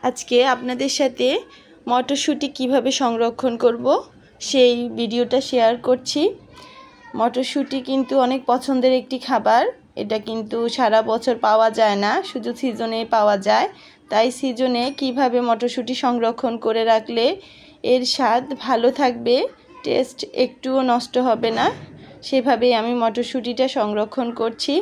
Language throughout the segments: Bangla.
আজকে আপনাদের সাথে মটরশুঁটি কিভাবে সংরক্ষণ করব সেই ভিডিওটা শেয়ার করছি। মটরশুঁটি কিন্তু অনেক পছন্দের একটি খাবার। এটা কিন্তু সারা বছর পাওয়া যায় না, শুধু সিজনে পাওয়া যায়। তাই সিজনে কিভাবে মটরশুঁটি সংরক্ষণ করে রাখলে এর স্বাদ ভালো থাকবে, টেস্ট একটুও নষ্ট হবে না, সেভাবেই আমি মটরশুঁটিটা সংরক্ষণ করছি।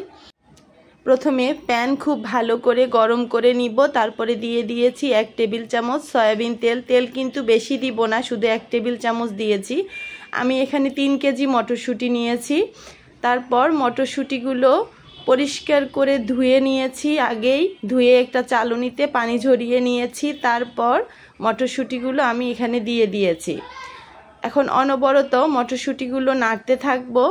প্রথমে প্যান খুব ভালো করে গরম করে নিব, তারপরে দিয়ে দিয়েছি 1 টেবিল চামচ সয়াবিন তেল। তেল কিন্তু বেশি দিব না, শুধু 1 টেবিল চামচ দিয়েছি। আমি এখানে 3 কেজি মটরশুঁটি নিয়েছি। তারপর মটরশুঁটিগুলো পরিষ্কার করে ধুয়ে নিয়েছি, আগেই ধুয়ে একটা চালনিতে পানি ঝরিয়ে নিয়েছি। তারপর মটরশুঁটিগুলো আমি এখানে দিয়ে দিয়েছি। এখন অনবরত মটরশুঁটিগুলো নাড়তে থাকবো।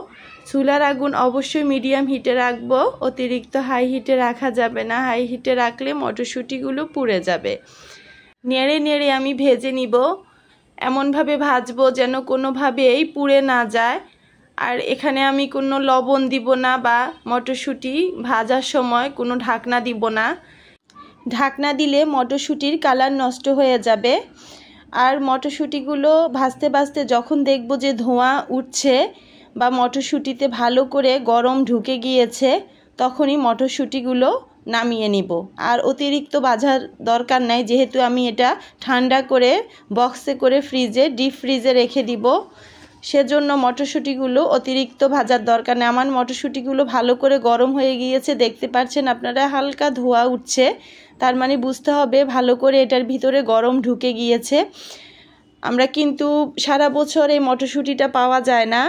চুলার আগুন অবশ্যই মিডিয়াম হিটে রাখবো, অতিরিক্ত হাই হিটে রাখা যাবে না। হাই হিটে রাখলে মটরশুঁটিগুলো পুড়ে যাবে। নেড়ে নেড়ে আমি ভেজে নিব, এমনভাবে ভাজবো যেন কোনোভাবেই পুড়ে না যায়। আর এখানে আমি কোনো লবণ দিব না বা মটরশুঁটি ভাজার সময় কোনো ঢাকনা দিব না। ঢাকনা দিলে মটরশুঁটির কালার নষ্ট হয়ে যাবে। আর মটরশুঁটিগুলো ভাজতে ভাজতে যখন দেখব যে ধোঁয়া উঠছে বা মটরশুঁটিতে ভালো করে গরম ঢুকে গিয়েছে, তখনই মটরশুঁটিগুলো নামিয়ে নিব। আর অতিরিক্ত ভাজার দরকার নাই, যেহেতু আমি এটা ঠান্ডা করে বক্সে করে ডিপ ফ্রিজে রেখে দিব, সেজন্য মটরশুঁটিগুলো অতিরিক্ত ভাজার দরকার নেই। আমার মটরশুঁটিগুলো ভালো করে গরম হয়ে গিয়েছে, দেখতে পাচ্ছেন আপনারা, হালকা ধোঁয়া উঠছে। তার মানে বুঝতে হবে ভালো করে এটার ভিতরে গরম ঢুকে গিয়েছে। আমরা কিন্তু সারা বছর এই মটরশুঁটিটা পাওয়া যায় না।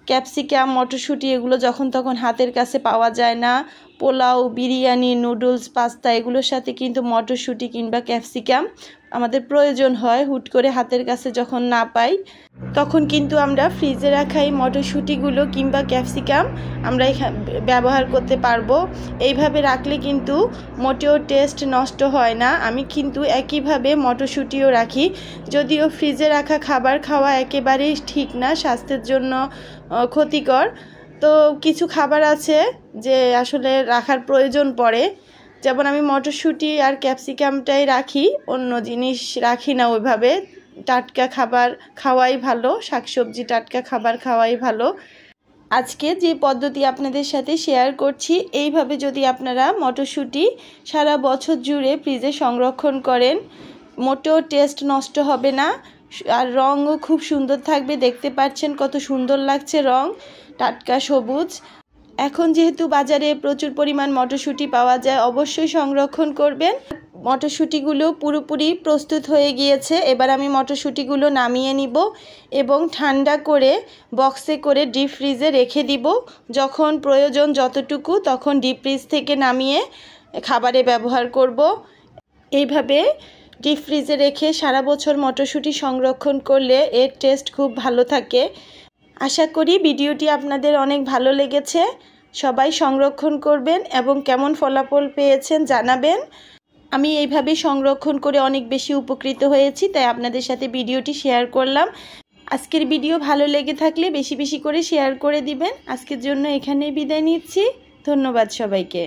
ক্যাপসিকাম, মটরশুঁটি এগুলো যখন তখন হাতের কাছে পাওয়া যায় না। পোলাও, বিরিয়ানি, নুডলস, পাস্তা এগুলোর সাথে কিন্তু মটরশুঁটি কিংবা ক্যাপসিকাম আমাদের প্রয়োজন হয়। হুট করে হাতের কাছে যখন না পাই, তখন কিন্তু আমরা ফ্রিজে রাখা এই মটরশুঁটিগুলো কিংবা ক্যাপসিকাম আমরা ব্যবহার করতে পারবো। এইভাবে রাখলে কিন্তু মোটেও টেস্ট নষ্ট হয় না। আমি কিন্তু একইভাবে মটরশুঁটিও রাখি। যদিও ফ্রিজে রাখা খাবার খাওয়া একেবারেই ঠিক না, স্বাস্থ্যের জন্য ক্ষতিকর। তো কিছু খাবার আছে যে আসলে রাখার প্রয়োজন পড়ে, যেমন আমি মটরশুঁটি আর ক্যাপসিকামটাই রাখি, অন্য জিনিস রাখি না ওইভাবে। টাটকা খাবার খাওয়াই ভালো, শাকসবজি টাটকা খাবার খাওয়াই ভালো। আজকে যে পদ্ধতি আপনাদের সাথে শেয়ার করছি, এইভাবে যদি আপনারা মটরশুঁটি সারা বছর জুড়ে ফ্রিজে সংরক্ষণ করেন, মোটেও টেস্ট নষ্ট হবে না। আর রঙও খুব সুন্দর থাকবে। দেখতে পাচ্ছেন কত সুন্দর লাগছে রং, টাটকা সবুজ। এখন যেহেতু বাজারে প্রচুর পরিমাণ মটরশুঁটি পাওয়া যায়, অবশ্যই সংরক্ষণ করবেন। মটরশুঁটিগুলো পুরোপুরি প্রস্তুত হয়ে গিয়েছে। এবার আমি মটরশুঁটিগুলো নামিয়ে নিব এবং ঠান্ডা করে বক্সে করে ডিপ ফ্রিজে রেখে দিব। যখন প্রয়োজন যতটুকু, তখন ডিপ ফ্রিজ থেকে নামিয়ে খাবারে ব্যবহার করব। এইভাবে ডিপ ফ্রিজে রেখে সারা বছর মটরশুঁটি সংরক্ষণ করলে এর টেস্ট খুব ভালো থাকে। আশা করি ভিডিওটি আপনাদের অনেক ভালো লেগেছে। সবাই সংরক্ষণ করবেন এবং কেমন ফলাফল পেয়েছেন জানাবেন। আমি এইভাবে সংরক্ষণ করে অনেক বেশি উপকৃত হয়েছি, তাই আপনাদের সাথে ভিডিওটি শেয়ার করলাম। আজকের ভিডিও ভালো লেগে থাকলে বেশি বেশি করে শেয়ার করে দিবেন। আজকের জন্য এখানেই বিদায় নিচ্ছি। ধন্যবাদ সবাইকে।